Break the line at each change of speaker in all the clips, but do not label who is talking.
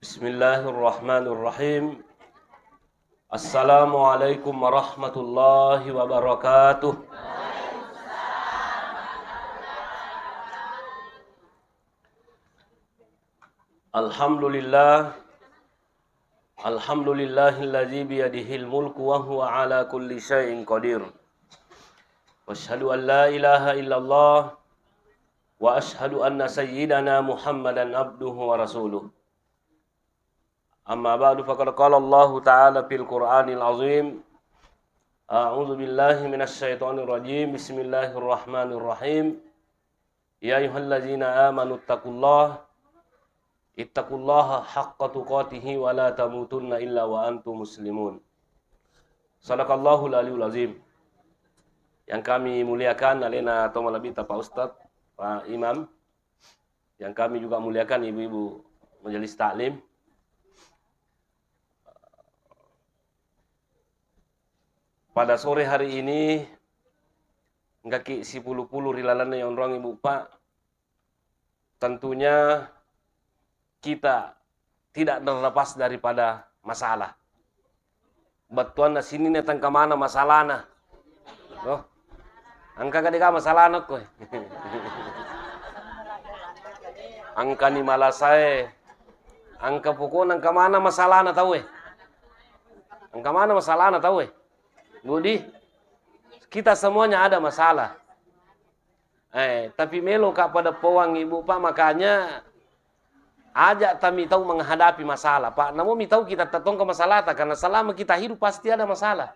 Bismillahirrahmanirrahim. Assalamualaikum warahmatullahi wabarakatuh. Alhamdulillah. Alhamdulillahilladzi biyadihil mulku wa huwa ala kulli syai'in qadir. Wa asyhadu an la ilaha illallah wa asyhadu anna sayyidana Muhammadan abduhu wa rasuluh. Amma ba'du faqad qala Allah ta'ala fil Qur'anil azim. A'udzu billahi minasy syaithanir rajim. Bismillahirrahmanirrahim. Ya ayyuhalladzina amanu ittaqullaha haqqa tuqatih wa la tamutunna illa wa antum muslimun. Shadaqallahul aliyul azim. Yang kami muliakan alena tomalabita Pak Ustadz, Pak Imam. Yang kami juga muliakan ibu-ibu majelis taklim. Pada sore hari ini ngaki si pulu-pulu rilalana yang orang ibu Pak, tentunya kita tidak terlepas daripada masalah. Batuan na sini netang ke mana masalahna? Oh, angka kadika masalahna koy. Angka ni malasay. Angka pokok nang ke mana masalahna tahu eh? Angka mana masalahna tahu eh? Budi, kita semuanya ada masalah. Tapi melo kepada pewang ibu Pak, makanya ajak kami tahu menghadapi masalah Pak. Namun tahu kita tetong ke masalah tak, karena selama kita hidup pasti ada masalah.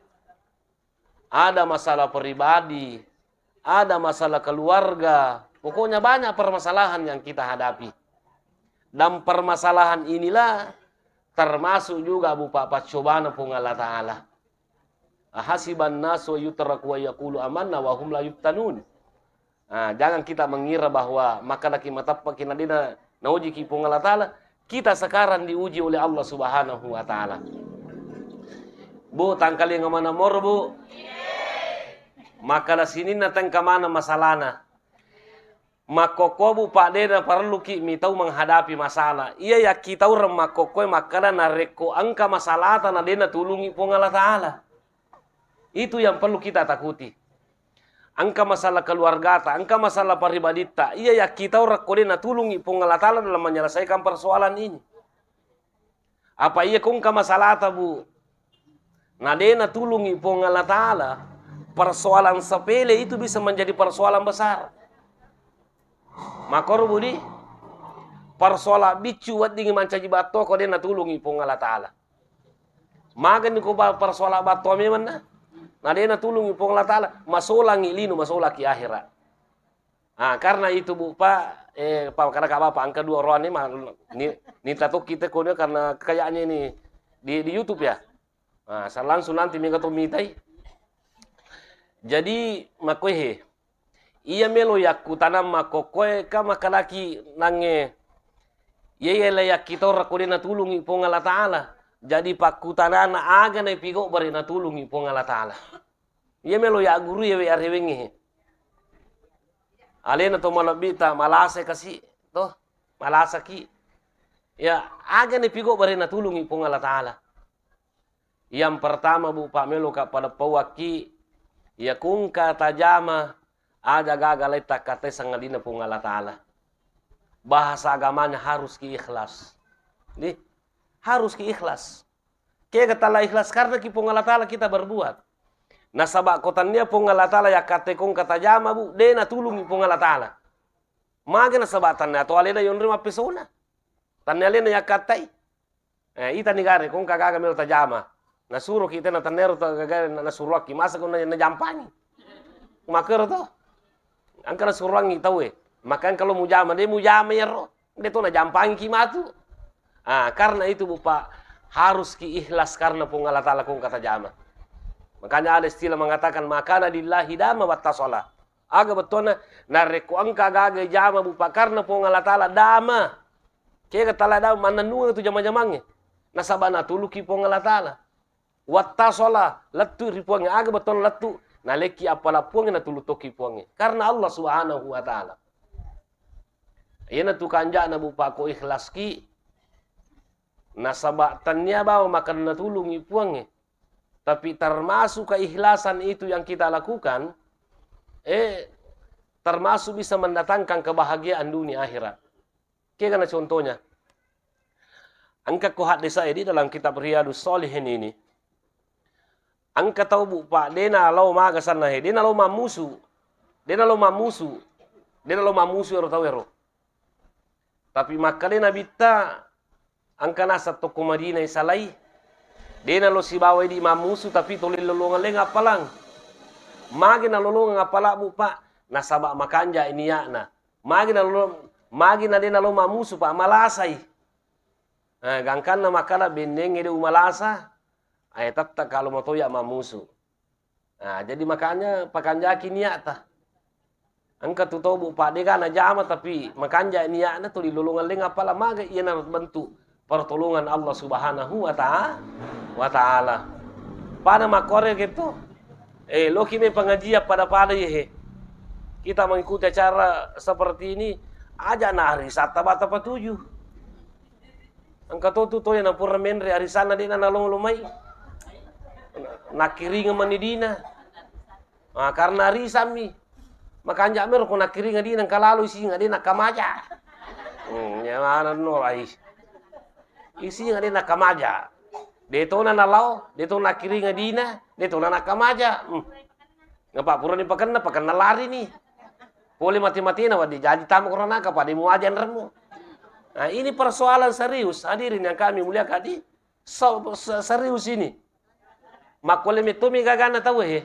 Ada masalah pribadi, ada masalah keluarga. Pokoknya banyak permasalahan yang kita hadapi. Dan permasalahan inilah termasuk juga Bu Pak pacobaan pun Allah Ta'ala. Ahasiban nasu yutraku wa yaqulu amanna wa hum la yuftanun. Jangan kita mengira bahwa maka laki matappa kina dina nauji ki pung Allah Taala, kita sekarang diuji oleh Allah Subhanahu wa taala. Bu, tangkali ngamana mor Bu? Maka la sini na tangka mana masalahna. Makoko Bu Pak dena perlu ki mi tahu menghadapi masalah. Iya ya kita urang makoko makana nareko angka masalah na dena tulungi pung Allah Taala. Itu yang perlu kita takuti. Angka masalah keluarga ta, angka masalah pribadi ta. Iya ya kita orang kodena tulungi pun Allah Ta'ala dalam menyelesaikan persoalan ini. Apa iya kong ka masalah ta Bu? Nadena tulungi pun Allah Ta'ala. Persoalan sepele itu bisa menjadi persoalan besar. Makor Budi, persoalan bicu wat dingin mancaji bato kodena tulungi pun Allah Ta'ala. Magan ko persoalan bato memang. Nah dia tulungi pun Allah Ta'ala masolang ilinu masolah ki akhirat. Karena itu Bu Pak, Pak karena kak Bapak angka 2 orang ini tato kita kono karena kekayaannya ini di YouTube ya. Langsung nanti mereka tuh mitai. Jadi makohe iya melo yaku tanam makokoe kama kalaki nange yele yak kita rakodena tulungi pun Allah Ta'ala. Jadi pakutanana aga na pigo bari na tulungi pong Allah Ta'ala. Iya melo ya guru ya we arhewengi. Alena to malabita malase kasi to malasa ki. Ya aga na pigo bari na tulungi pong Allah Ta'ala. Yang pertama Bu Pak melo kepada pewaki ya kung katajama ada gagalay takate sangalina pong Allah Ta'ala. Bahasa agamanya harus ki ikhlas. Nih harus ki ikhlas. Kaya katala ikhlas karena ki pung Allah Ta'ala kita berbuat. Nah sabak kotannya pung Allah Ta'ala ya kate kong kata jama Bu, dena tulungi pung Allah Ta'ala. Magana sabatannya atau alena yon rima pesona. Tannya alena ya katai. Ita nigare kong kagaga melo tajama. Na suruh kita na tanero kagaga na suruh ki masa kong na jampani. Makar to. Angkara suruhangi tahu Makan kalau mujama dia mujama ya ro. Dia to na jampani ki matu. Karena itu Bu Pak harus ki ikhlas karena pun Allah Ta'ala kong kata jama. Makanya ada istilah mengatakan makana lillahi dama wattasola. Aga betona nareko angka gaga jama Bu Pak karena pun Allah Ta'ala dama. Kaya kata dama mana nua itu jama-jamangnya. Nasabana tuluki pun Allah Ta'ala. Wattasola letu ripuangnya aga beton letu. Naleki apala puangnya na tulutoki puangnya. Karena Allah Subhanahu wa Ta'ala. Iya na tukanja na Bu Pak ko ikhlas ki. Nasabatannya bawa makan natulungi puangnya. Tapi termasuk keikhlasan itu yang kita lakukan, termasuk bisa mendatangkan kebahagiaan dunia akhirat. Karena contohnya, angka kuhat desa ini dalam kitab Riyadus Shalihin ini, angka tahu bu pak, dena lau magasan nahe, dena lau mamusu, dena lau mamusu ero tahu ero. Tapi maka dena bita, angka nasa toko Madinah salai, dena lo si bawa di mamusu tapi tolil lolongan leng apalang, magi na lolongan apala bu pak, nasabak makanja ini ya na, magi na dena lo mamusu pak malasai. Nah, gangkan na makala bendeng ide umalasa, ay tatta kalau mau toya mamusu. Nah, jadi makanya pakanjaki niata. Angka tu tahu bu pak deka na jama tapi makanja niatna tu dilolongan leng apala maga iya na bentuk pertolongan Allah Subhanahu wa taala. Pada makore gitu. Lo kini pengajian pada ye. Kita mengikuti acara seperti ini aja na hari Sabtu bata patuju. Angka tu yang napura menre hari sana dina nalong lumai. Nakiringa manidina. Nah, karena hari sami. Makanya mer ko nakiringa dina kalalu isi ngadina kamaja. Ya mana norai. Isi ngadina kamaja. Deto na nalau, deto nakiringa dina, deto na nakamaja. Ngapa pura ni pakan na lari nih. Boleh mati-mati na wadi jadi tamu korona ka pada muajan remu. Nah, ini persoalan serius hadirin yang kami muliakan di serius ini. Makole metumi gagana tahu he.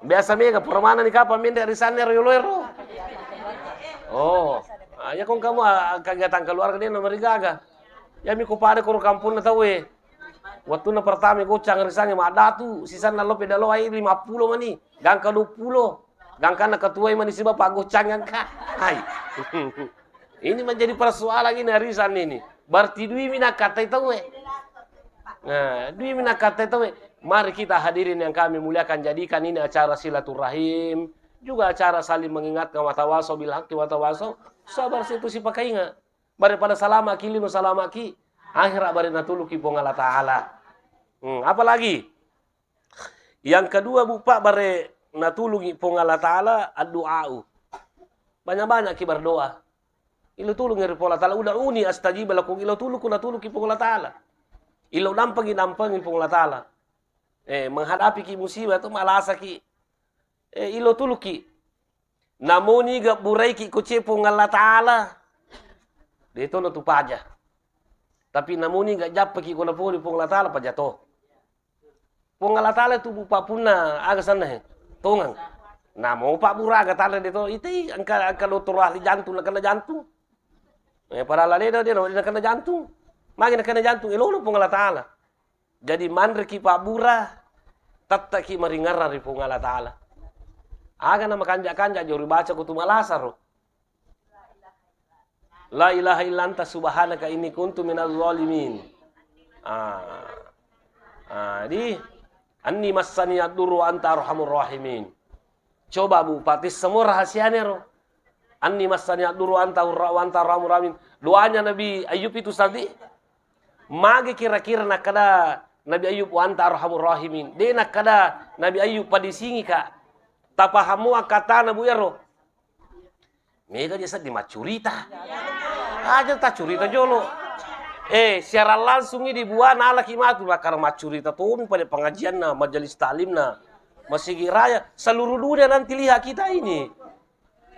Biasa mega permana ni kapa min dari sana royolero. Oh, ya kong kamu kegiatan keluarga dia nomor gaga. Ya mi ko pada koro kampung na tahu he. Waktu na pertama ko cang risange ada tu sisa na lope dalo ai 50 mani, gangka 20. Gangka na ketua mani si bapak go cang ka. Hai. Ini menjadi persoalan ini arisan ini. Berarti dui mina kata itu we. Nah, dui mina kata itu we. Mari kita hadirin yang kami muliakan jadikan ini acara silaturahim, juga acara saling mengingatkan watawaso bil haqqi watawaso sabar situ si pakainga. Daripada salama kili no salama ki, akhirat bari natuluki pong Allah Ta'ala. Apalagi? Yang kedua bu Pak bare natulungi pong Allah Ta'ala ad-du'a'u. Banyak-banyak ki berdoa. Ilo tulung ngeri pong Allah Ta'ala. Uda'uni astajib lakum. Ilo tuluku natuluki pong Allah Ta'ala. Ilo nampangin pong Allah Ta'ala. Menghadapi ki musibah itu malasa ki. Ilo tuluki. Namoni gak burai ki kuce pong Allah Ta'ala. Dito na tupaja. Tapi namoni gak japa ki kuna poni pong Allah Ta'ala pajato. Pong Allah Ta'ala itu bupa puna aga sana he. Tongang. Nah mau pak buraga tala dito iti angka dokter ahli jantung nakana jantung. Para laleda dia nakana jantung. Magi nakana jantung ilo pong Allah Ta'ala. Jadi mandre ki pak bura tatta ki maringara ri pong Allah Ta'ala. Aga na makanja-kanja jori baca kutu malasaro. La ilaha illa anta subhanaka inni kuntu minaz zalimin. Di anni massani ad-durru wa anta arhamur rahimin. Coba Bu Pati semua rahasianya roh. Anni massani ad-durru wa anta arhamur rahimin. Doanya Nabi Ayub itu tadi. Mage kira-kira nakada Nabi Ayub wa anta arhamur rahimin. Dia nakada Nabi Ayub padisingi ka. Tapahamu kata Nabi Yaro. Mega dia sedih macurita. Aja tak curita jolo. Secara langsung ini dibuat ala kimatu bakar macurita tuh pada pengajian na majelis talim na masih raya seluruh dunia nanti lihat kita ini.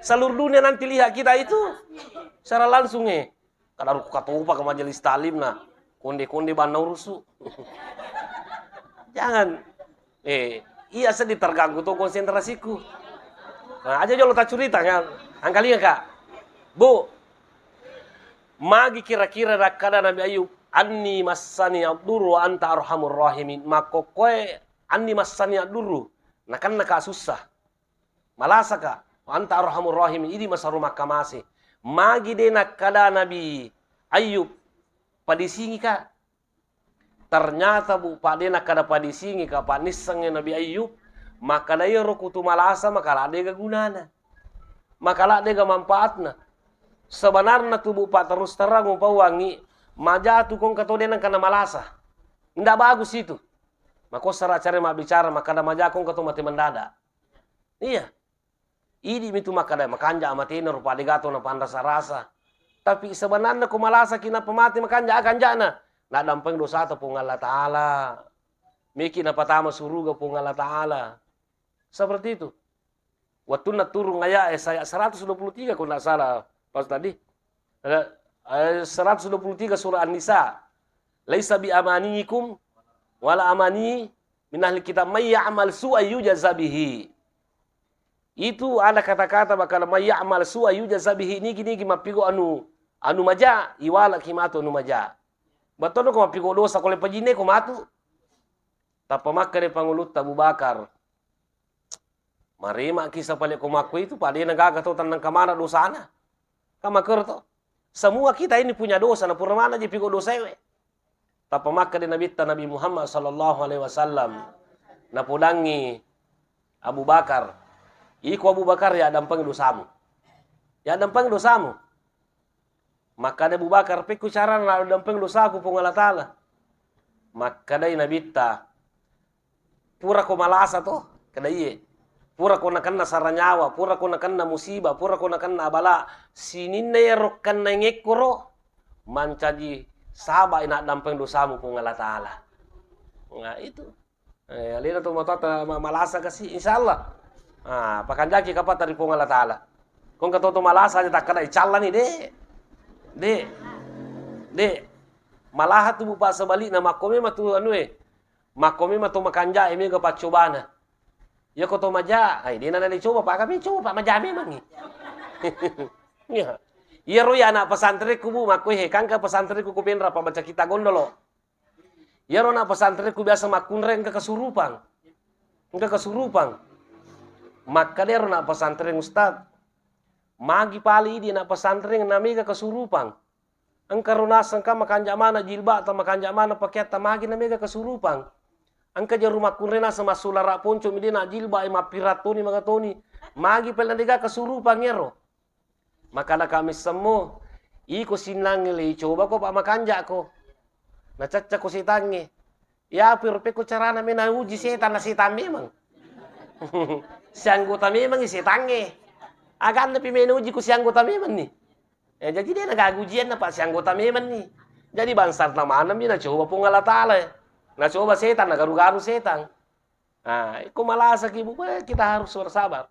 Seluruh dunia nanti lihat kita itu secara langsung Kada katupa ke majelis talim na konde-konde banau rusuh. Jangan iya sedih terganggu tuh konsentrasiku. Nah, aja jolo tak curita kan. Angkalinya Kak. Bu, magi kira-kira rakada Nabi Ayub anni massani ad-durru wa anta arhamur rahimin. Maka koe anni massani ad-durru. Nah kan naka susah. Malasa ka wa anta arhamur rahimin. Ini masa rumah kamase. Magi de nakada Nabi Ayub padisingi ka. Ternyata Bu Pak de nakada padisingi ka panisangnya Nabi Ayub. Maka daya rokutu malasa maka lade ga gunana. Maka lade ga manfaatna. Sebenarnya tubuh pak terus terang umpah wangi, majatu kong katodenan karena malasa. Nggak bagus itu. Maka secara cari mak bicara, maka ada majakong katu mati mendadak. Iya. Ini itu maka ada makanja amatina rupa aligato na pandasa rasa. Tapi sebenarnya ku malasa kina pemati makanja akan jana. Nak dampeng dosa atau pung Allah Ta'ala. Miki na patama suruga pung Allah Ta'ala. Seperti itu. Waktu na turun ayat saya 123 kalau tidak salah pas tadi. 123 surah An-Nisa. Laisa bi amaniikum wala amani min ahli kitab may ya'mal su'a yujza bihi. Itu ada kata-kata bakal may ya'mal su'a yujza bihi niki mapigo anu maja iwala kimato anu maja. Batono ko mapigo dosa ko le pajine ko matu. Tapamakare pangulut Abu Bakar. Marima kisah palik ko makku itu pada nagagatotan ng kamana dosana. Kamakerto. Semua kita ini punya dosa na pura mana je pigo dosa we. Tapamakka din Nabi Muhammad sallallahu alaihi wasallam na pudangi Abu Bakar. Iko Abu Bakar ya dampang dosamu. Ya dampang dosamu. Maka Abu Bakar piku cara na dampang dosaku pung Allah Ta'ala. Maka dai nabita pura ko malasa to kada iye. Pura ko nakanna saranyawa, pura ko nakanna musibah, pura ko nakanna abala. Sininna yerokkan na ngekuro mancaji sahabat ina dampeng dosamu pung Allah Ta'ala. Nah itu. Alina tu matata malasa kasi insyaallah. Pakanjaki kapat dari pung Allah Ta'ala. Kung katoto malasa aja tak kada icalla ni de. Malahat tu bupa sebalik na makomi matu anu makomi matu makanja imi ka pacobana. Ya koto maja, ay di na coba pak kami coba pak maja memang ni. Ya. Iya roy anak pesantren ku bu makui hekang ke pesantren ku kupinra pa baca kita gondolo. Iya ro anak pesantren ku biasa makunreng ke kesurupang. Ke kesurupang. Maka dia ro anak pesantren ustad. Magi pali di anak pesantren nami ke kesurupang. Engka runas engka makanja mana jilba atau makanja mana paket magi nami ke kesurupang. Engka je rumah kunrena sama sulara ponco mi dina jilba ima piratoni magatoni. Magi pelandiga kesurupang ero. Maka na kami semua iko sinangili coba ko pa makanja ko. Nacaca ko sitangi. Ya pero ko carana me na uji setan na setan memang. Si anggota memang setange. Agan na pimena uji ko si anggota memang ni. Jadi dia nagagujian na pa si anggota memang ni. Jadi bansar na manam na coba pong Allah Ta'ala. Na coba setan nagaru-garu setan. Iko malasa ki kita harus bersabar.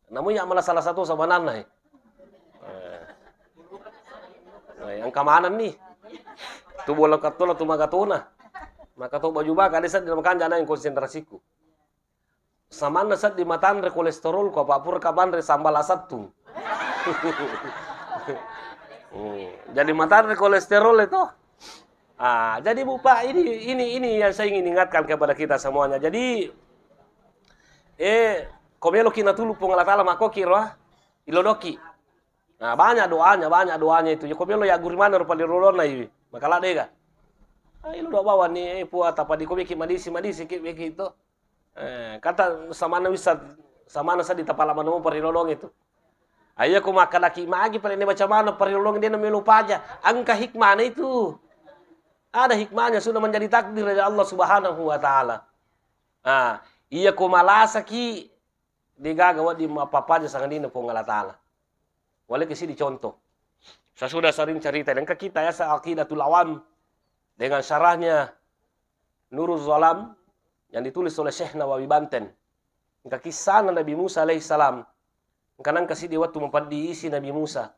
Namun ya malah salah satu sebenarnya. Yang kamanan nih. Tu bola katula tu magatuna. Maka tu baju baka desat dalam kanja yang konsentrasiku. Samana sat di matan re kolesterol ko papur kapan re sambal asat tu. Jadi matan re kolesterol itu. Jadi Bupa ini yang saya ingin ingatkan kepada kita semuanya. Jadi komelo kina tulu pung Allah Ta'ala mako kira ilodoki. Nah, banyak doanya itu. Komelo ya gurimana rupa di rolona iwi. Makala dega. Ilo do bawa ni puat apa di komeki madisi itu. Kata samana sa di tapala manu perilolong itu. Ayo ko makalaki magi pala ni baca mana perilolong dia namelu paja. Angka hikmahnya itu. Ada hikmahnya sudah menjadi takdir dari Allah Subhanahu wa Ta'ala. Iya ko malasa ki digagawa di mapapaja sangadina pong Allah Ta'ala. Wala kasi dicontoh. Saya sudah sering cerita dengan kita ya sa Aqidatul Awam dengan syarahnya Nurul Zalam yang ditulis oleh Syekh Nawawi Banten. Kisah Nabi Musa alaihissalam. Kanang kasi di waktu mempat diisi Nabi Musa.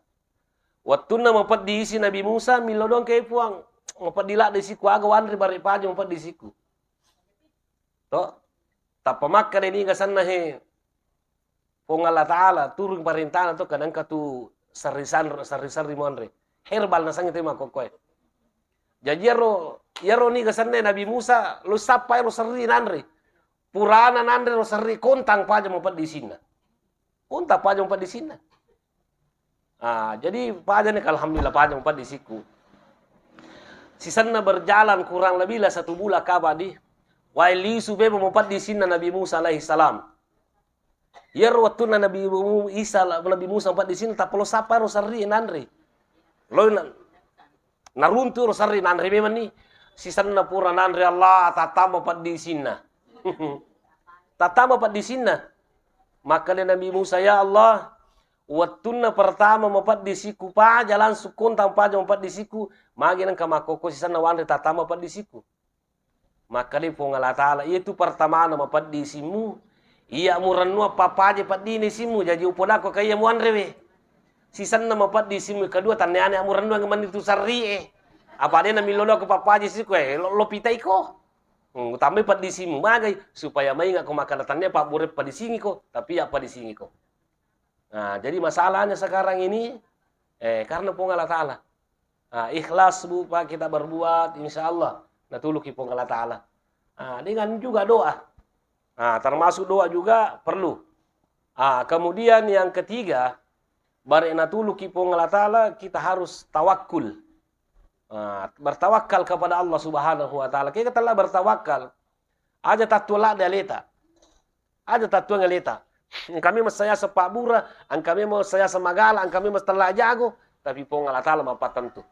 Waktu na mempat diisi Nabi Musa milodong kay puang mempat dilak di siku agawan ri bari paja mempat di siku. To tapamakka ini gasan na he pong Allah Ta'ala turun perintah to kadang katu sarisan rimonre herbal na sangit ma kokoy. Jadi yaro ni gasan na Nabi Musa lo sapay ro sarri nanre. Purana nanre ro sarri kontang paja mempat di sina. Kontak paja mempat di sina. Jadi paja ni alhamdulillah paja mempat di siku. Sisanna berjalan kurang lebih lah 1 bulan kabadi. Waili sube mempat di sina Nabi Musa alaihissalam. Yer waktu na Nabi Isa Nabi Musa empat di sini tak perlu sapa rosari nanri. Lo naruntu rosari nanri memang ni. Sisan na pura nanri Allah tatama empat di sini. Tatama empat di sini. Maka dia Nabi Musa ya Allah, waktu na pertama empat di siku pa jalan sukun tanpa empat di siku. Magi nang kamakoko sisan na wanri tatama empat di siku. Maka dia pun Allah Ta'ala itu pertama nama empat di simu. Iya muranua papaje padini simu jadi upodako kaya muanrewe. Sisan nama pat di simu kedua taneane muranua ngamani tu sarri Apa dia na milono ke papaje siku lo pitai ko. Tambah pat di simu magai supaya mai ngak makan datangnya pak burep pat di sini ko tapi apa di sini ko. Nah, jadi masalahnya sekarang ini karena pun Allah Ta'ala. Nah, ikhlas bu Pak kita berbuat insyaallah natuluki pun Allah Ta'ala. Nah, dengan juga doa. Nah, termasuk doa juga perlu. Kemudian yang ketiga, bari natulu kipong Allah Ta'ala, kita harus tawakul. Bertawakal kepada Allah Subhanahu wa Ta'ala. Kita telah bertawakal. Aja tatulah dia leta. Aja tatulah leta. Kami saya sepak bura, kami mau saya semagala, kami mau telah jago, tapi pong Allah Ta'ala mapa tentu.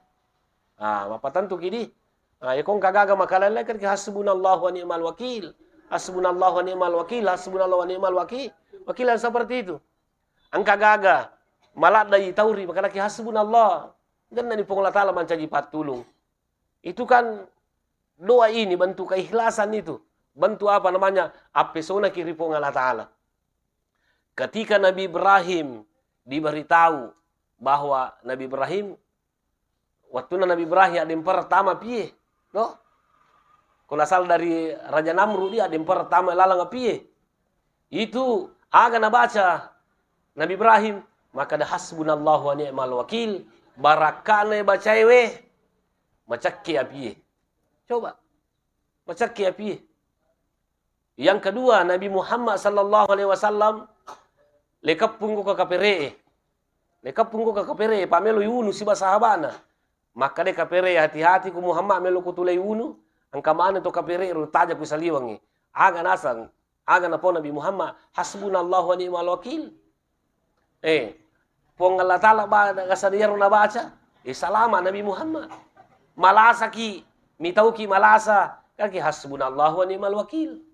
Mapa tentu kini. Ya kong kagaga makalala kan hasbunallahu wa ni'mal wakil. Hasbunallahu wa ni'mal wakil, hasbunallahu wa ni'mal wakil. Wakilan seperti itu. Angka gaga, malat dari tauri, maka laki hasbunallah. Dan nani pong Allah Ta'ala mancaji patulung. Itu kan doa ini, bentuk keikhlasan itu. Bentuk apa namanya? Apesona kiri pong Allah Ta'ala. Ketika Nabi Ibrahim diberitahu bahwa Nabi Ibrahim, waktu Nabi Ibrahim ada yang pertama piye. No? Kalau asal dari Raja Namrud dia yang pertama lalang apiye. Itu agak baca Nabi Ibrahim maka dah hasbunallahu wa ni'mal wakil barakane bacaewe macakki apiye. Coba macakki apiye. Yang kedua Nabi Muhammad sallallahu alaihi wasallam lekap punggu ke kapere. Lekap punggu ke kapere pamelu yunu si sahabana. Maka de kapere hati-hati ku Muhammad melu kutulai yunu. Angka mana to kapere rutaja ku saliwangi. Aga nasan, aga na po Nabi Muhammad, hasbunallahu wa ni'mal wakil. Pong Allah Ta'ala ba kasadiyaron na baca, salama Nabi Muhammad. Malasa ki, mitaw ki malasa, kaki hasbunallahu wa ni'mal wakil.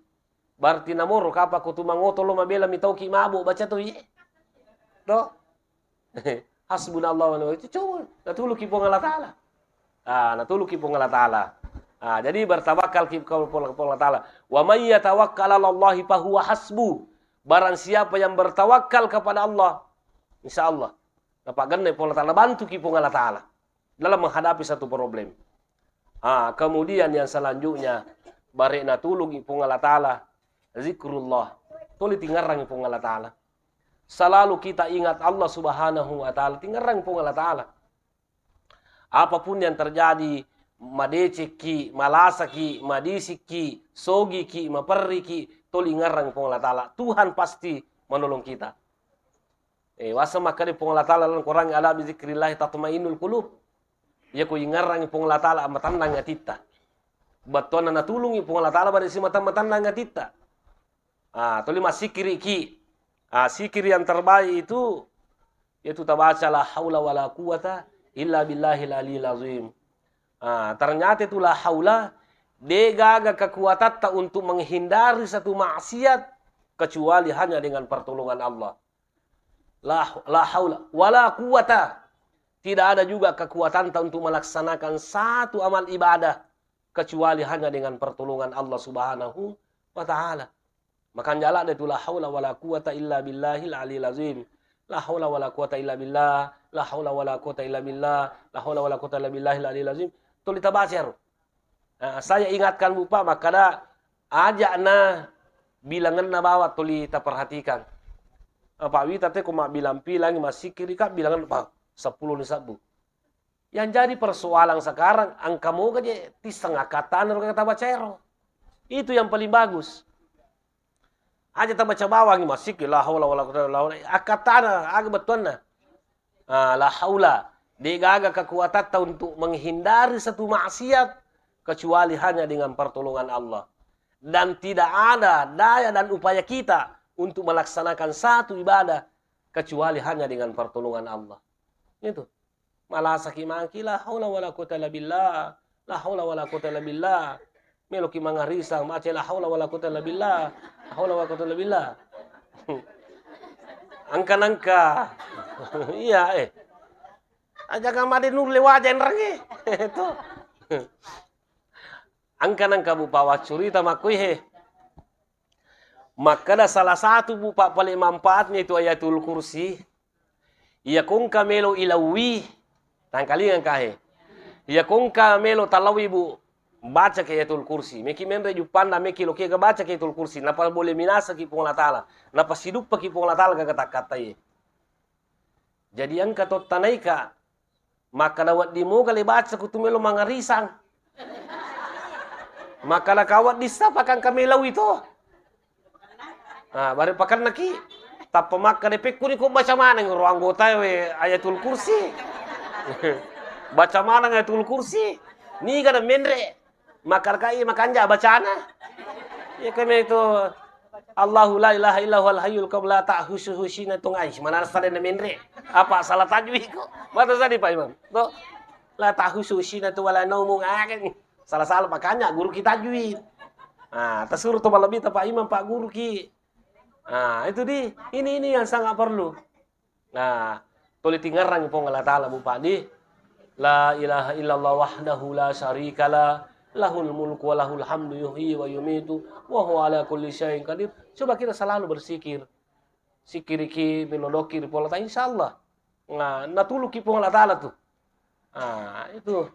Berarti namoro kapa ko tumangoto lo mabela mitaw ki mabo baca to ye. Do? Hasbunallahu wa ni'mal wakil. Coba, natuluk ki pong Allah Ta'ala. Natuluk ki pong Allah Ta'ala. Jadi bertawakal kepada Allah Ta'ala. Wa may yatawakkal 'ala Allahi fa huwa hasbu. Barang siapa yang bertawakal kepada Allah, insyaallah dapat ganai Allah Ta'ala bantu kipung Allah Ta'ala dalam menghadapi satu problem. Kemudian yang selanjutnya bari natulung kipung Allah Ta'ala zikrullah. Tuli tingarang kipung Allah Ta'ala. Selalu kita ingat Allah Subhanahu wa Ta'ala, tingarang kipung Allah Ta'ala. Apapun yang terjadi, madece ki, malasa ki, madisi ki, sogi ki, maperri ki, toli ngarang pong Allah Ta'ala. Tuhan pasti menolong kita. Wasa makari pong Allah Ta'ala lan korang ala bizikrillahi tatmainul qulub. Ya ko ingarang pong Allah Ta'ala amatandang ngatita. Batuan na natulungi pong Allah Ta'ala pada si matandang ngatita. Toli masikiri ki. Sikir yang terbaik itu tabaca la haula wala quwata illa billahil aliyil azim. Ternyata itulah haula degaga kekuatan tak untuk menghindari satu maksiat kecuali hanya dengan pertolongan Allah. La haula wala quwata. Tidak ada juga kekuatan tak untuk melaksanakan satu amal ibadah kecuali hanya dengan pertolongan Allah Subhanahu wa Ta'ala. Maka jalan itu la haula wala quwata illa billahil aliyil azim. La haula wala quwata illa billah, la haula wala quwata illa billah, la haula wala quwata illa billahil aliyil azim. Tuli tabacer. Saya ingatkan Bapak, maka dah ajak na bilangan na bawa tuli ta perhatikan. Pak Wita teh kuma bilang pilang masih kiri kak bilangan Pak 10 ni sabu. Yang jadi persoalan sekarang angka mau aja ti setengah kata kata bacero. Itu yang paling bagus. Aja ta baca bawah ni masih la haula wala quwata illa billah. Akatana aga betulna. La haula degaga kekuatan untuk menghindari satu maksiat kecuali hanya dengan pertolongan Allah. Dan tidak ada daya dan upaya kita untuk melaksanakan satu ibadah kecuali hanya dengan pertolongan Allah. Itu. Malah sakimaki la haula wala quwata illa billah. La haula wala quwata illa billah. Meloki mangarisang mace la haula wala quwata illa billah. La haula wala quwata illa billah. Angka-angka. Iya aja kamade nur lewajan range. Itu. Angka-angka bupa wacurita makui Maka ada salah satu bupa paling manfaatnya itu ayatul kursi. Ia kongka melo ilawi. Tangkalingan kahe. Ia kongka melo talawi bu. Baca ke ayatul kursi. Meki menre jupanda meki loke ke baca ke ayatul kursi. Napa boleh minasa ki pong latala. Napa sidup pa ki pong latala ka kata-kata ye. Jadi angka tot tanaika. Maka dawat dimo kali baca kutumelo mangarisang. Maka lakawat disapakan kamilau itu. Nah, bari pakan naki. Tapa maka depek kuni kok baca mana ng anggota we ayatul kursi. Baca mana ayatul kursi. Ni kada mendre. Makar kai makanja bacana. Ya kami itu Allahu la ilaha illa huwal hayyul qayyum la ta'khusuhu sinatun aish. Mana sada na mendre. Apa salah tajwid ko? Mata tadi Pak Imam. To la ta'khusuhu sinatun wala naumun akan. Salah-salah makanya guru kita tajwid. Nah, tersuruh to lebih Pak Imam Pak guru ki. Nah, itu ini yang sangat perlu. Nah, toli tingarang pong Allah Ta'ala Bu Pak di. La ilaha illallah wahdahu la syarikalah. Lahul mulku wa lahul hamdu yuhyi wa yumitu wa huwa ala kulli syai'in qadir. Coba kita selalu bersikir. Sikiriki melodokir pola ta insyaallah. Nah, natulu ki pong Allah Ta'ala tuh. Ah, itu.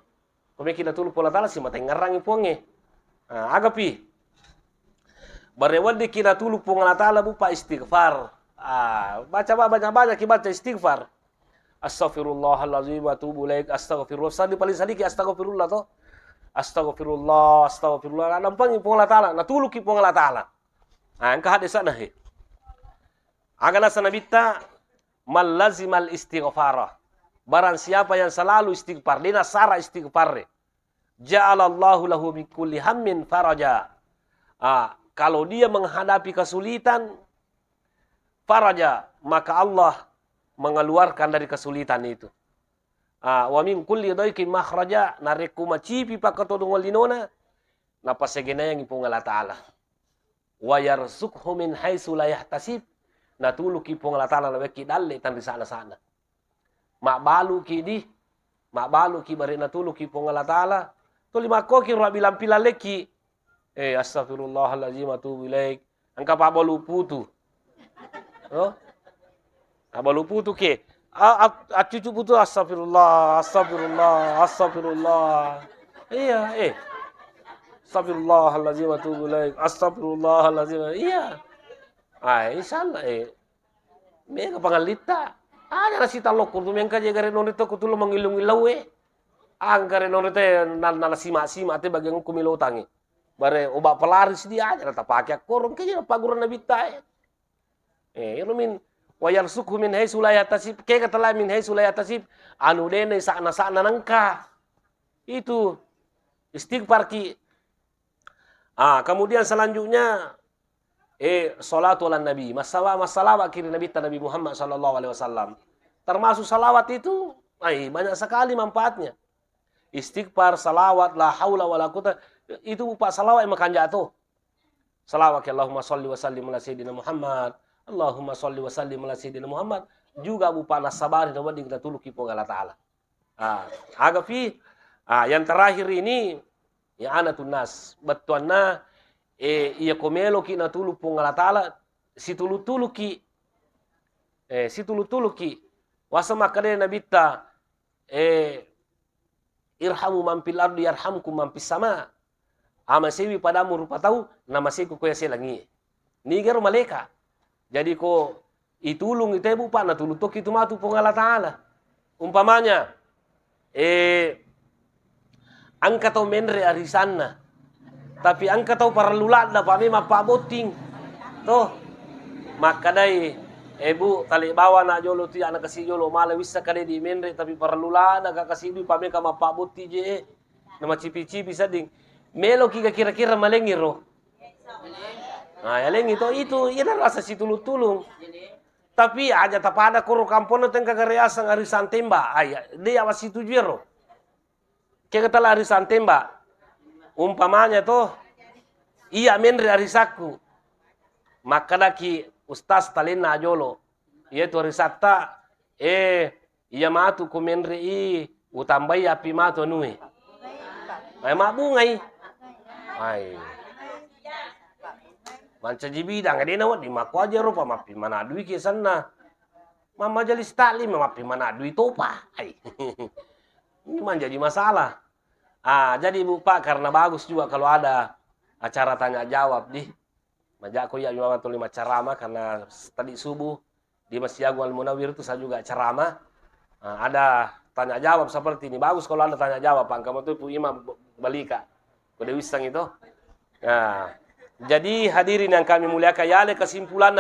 Kami kita tulu pola ta'ala si mata ngarang ponge. Ah, agapi. Barewadi kita tulu pong Allah Ta'ala bupa istighfar. Ah, baca ki baca istighfar. Astaghfirullahalazim wa atubu ilaik. Astaghfirullah. Sadi paling sedikit astaghfirullah toh. Astagfirullah. Nampang pong Allah Ta'ala. Natulu ki pong Allah Ta'ala. Ah, angka hadis sana he. Agana sanabita mal lazimal istighfarah. Barang siapa yang selalu istighfar, dina sara istighfar. Ja'alallahu lahu bi kulli hammin faraja. Ah, kalau dia menghadapi kesulitan, faraja, maka Allah mengeluarkan dari kesulitan itu. Ah, wa min kulli daikin makhraja, nareku macipi pakatodong walinona, napasegena yang ipong Allah Ta'ala. Wa yarzukhu min haitsu la yahtasib, natulu ki pong Allah Ta'ala laweki dalle tan di sana-sana. Makbalu ki bari natulu ki pong Allah Ta'ala. Tuli makoki ro bilang pilaleki. Astaghfirullahalazim wa atubu ilaik. Angka pa balu putu. Oh? Abalu putu ke. Cucu putu astagfirullah. Iya, Astagfirullahalazim wa atubu ilaik. Astagfirullahalazim. Iya. Insyaallah mega pangalita. Ada nasi talok kurtu mengka jegare nonito kutulo mangilung-ilau Angkare nonito nala sima-sima te bagian kumilo tangi. Bare obat pelaris dia aja rata pakai korong kaya paguran nabita. Itu min wayar suku min haitsu la yahtasib. Kaya kata la min haitsu la yahtasib. Anu dene sakna-sakna nangka. Itu istighfar ki. Kemudian selanjutnya salatu ala nabi, masalah kiri Nabi Muhammad sallallahu alaihi wasallam. Termasuk salawat itu banyak sekali manfaatnya. Istighfar, salawat, la haula wala quwata, itu upah salawat yang makan jatuh. Salawat Allahumma sholli wa sallim ala sayyidina Muhammad. Allahumma sholli wa sallim ala sayyidina Muhammad. Juga upah nasabari dan wading kita tulu kipo Allah Ta'ala. Agapi, yang terakhir ini ya anatun nas. Batuanna iya komelo ki natulu pong Allah Ta'ala situlu-tulu ki wasama kade nabita irhamu man fil ardi yarhamkum man fis sama. Amasewi padamu rupa tahu nama seku ko selangi. Niger maleka. Jadi ko itulung ite bupa natulu to kitu matu pong Allah Ta'ala. Umpamanya angka to menre arisana. Tapi angka tahu para lulada pa memang pa boting. Toh. Maka dai ibu tali bawa na jolo tu anak kasi jolo mala wisa kade di menre tapi para lulada ka kasi du pa memang ma pa boti je. Nama cipi-cipi sading. Melo ki kira-kira malengiro. Nah, yang itu ina rasa si tulung. Tapi aja tapada koro kampona tengka kareasa ngarisan temba. Aya, dia masih tujero. Kaya kata arisan temba. Umpamanya tuh, iya menri arisaku. Maka daki ustaz talena jolo. Iya tu arisata, iya matu ku menri utambai api matu nui. Ay mabungay. Ay. Manca jibidang ade na di mako aja ro pamapi manadui ke sana. Mama jali stali mamapi manadui topa. Ay. Ini menjadi masalah. Jadi Bu Pak karena bagus juga kalau ada acara tanya jawab di Majako ya Imam 5 ceramah karena tadi subuh di Masjid Agung Al Munawwir itu saya juga ceramah. Ada tanya jawab seperti ini. Bagus kalau ada tanya jawab Pak. Kamu tuh Imam balika. Kode wisang itu. Nah, jadi hadirin yang kami muliakan yale kesimpulan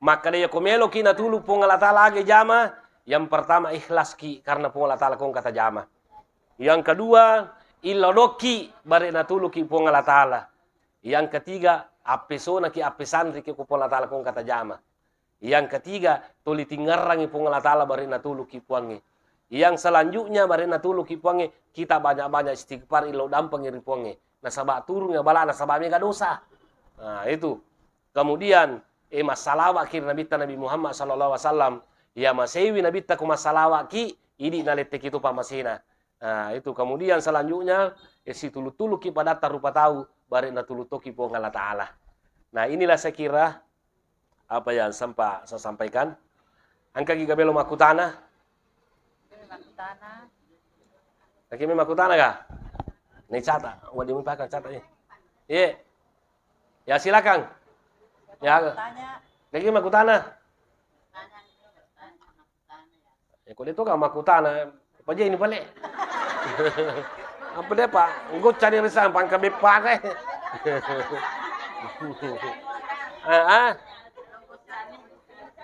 maka dia komelo kina tulu pong Allah Ta'ala age jama. Yang pertama ikhlas ki karena pong Allah Ta'ala kong kata jama. Yang kedua ilodoki bare na tulu ki pong Allah Ta'ala. Yang ketiga apesona ki apesantri ki pong Allah Ta'ala kong kata jama. Yang ketiga tuli tingarangi pong Allah Ta'ala bare na tulu ki puangi. Yang selanjutnya bare na tulu ki puangi kita banyak-banyak istighfar ilo dampang iri puangi. Nasabak turun ya bala nasabak mega dosa. Nah, itu. Kemudian masalawat kir Nabi Muhammad sallallahu alaihi wasallam ya masewi Nabi ta ku masalawat ki ini naletek itu pamasina. Nah, itu kemudian selanjutnya si tulu-tulu ki pada tarupa tahu bare na tulu toki po Allah Taala. Nah, inilah saya kira apa yang saya sampaikan. Angka giga belo makutana. Lagi makutana kah? Nih catat, wadi mumpakan catat ini. Iya. Ya silakan. Ya. Lagi makutana. Ya kau itu kan makutana. Apa aja ini balik? Apa dia Pak? Gue cari resan pangka bepak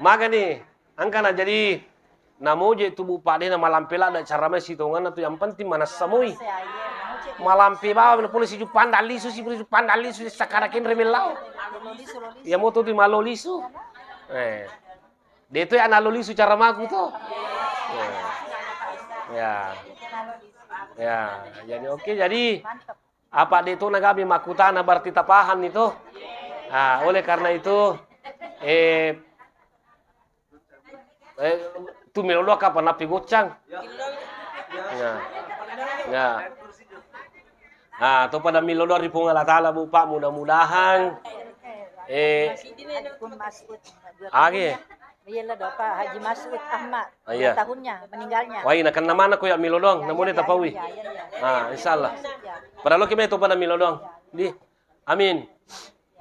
Maka nih, angkana jadi namoje tubuh Pak dia malam pela ada cara masih tongan atau yang penting mana samui. Malampi bawa polisi jupan dalisu si polisi jupan dalisu sakarakin remelau. Ya moto di malolisu. Dia itu analolisu cara maku tuh. Ya. Jadi oke. Jadi apa dia itu nagabi makutana berarti tapahan itu. Oleh karena itu tu melodo kapan napi gocang. Ya. Atau pada milodo di Allah Ta'ala Bu Pak mudah-mudahan
Iyalah Bapak Haji Masud Ahmad tahunnya meninggalnya.
Wah, nak kena mana ko ya milodong, namun dia tapawi. Insyaallah. Padahal kita itu pada milodong. Di. Amin.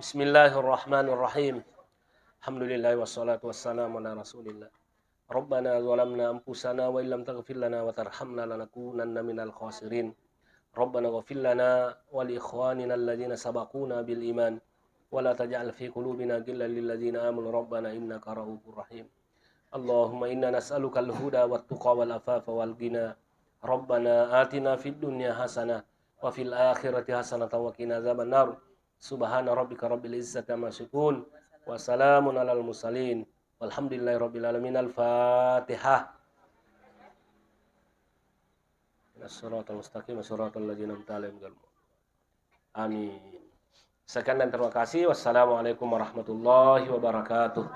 Bismillahirrahmanirrahim. Alhamdulillah wassalatu wassalamu ala Rasulillah. Rabbana zalamna anfusana wa illam taghfir lana wa tarhamna lanakunanna minal khasirin. Rabbana ghfir lana wa li ikhwanina alladhina sabaquna bil iman wa la taj'al fi qulubina ghillan lil ladzina amanu rabbana innaka ra'ufur rahim. Allahumma inna nas'aluka al-huda wat tuqa wal afafa wal ghina. Rabbana atina fid dunya hasanah wa fil akhirati hasanah wa qina adzaban nar. Subhana rabbika rabbil izzati amma yasifun wa salamun alal mursalin. Walhamdulillahi rabbil alamin. Al-Fatihah. As-siratal mustaqim siratal ladzina an'amta 'alaihim. Amin. Sekian dan terima kasih. Wassalamualaikum warahmatullahi wabarakatuh.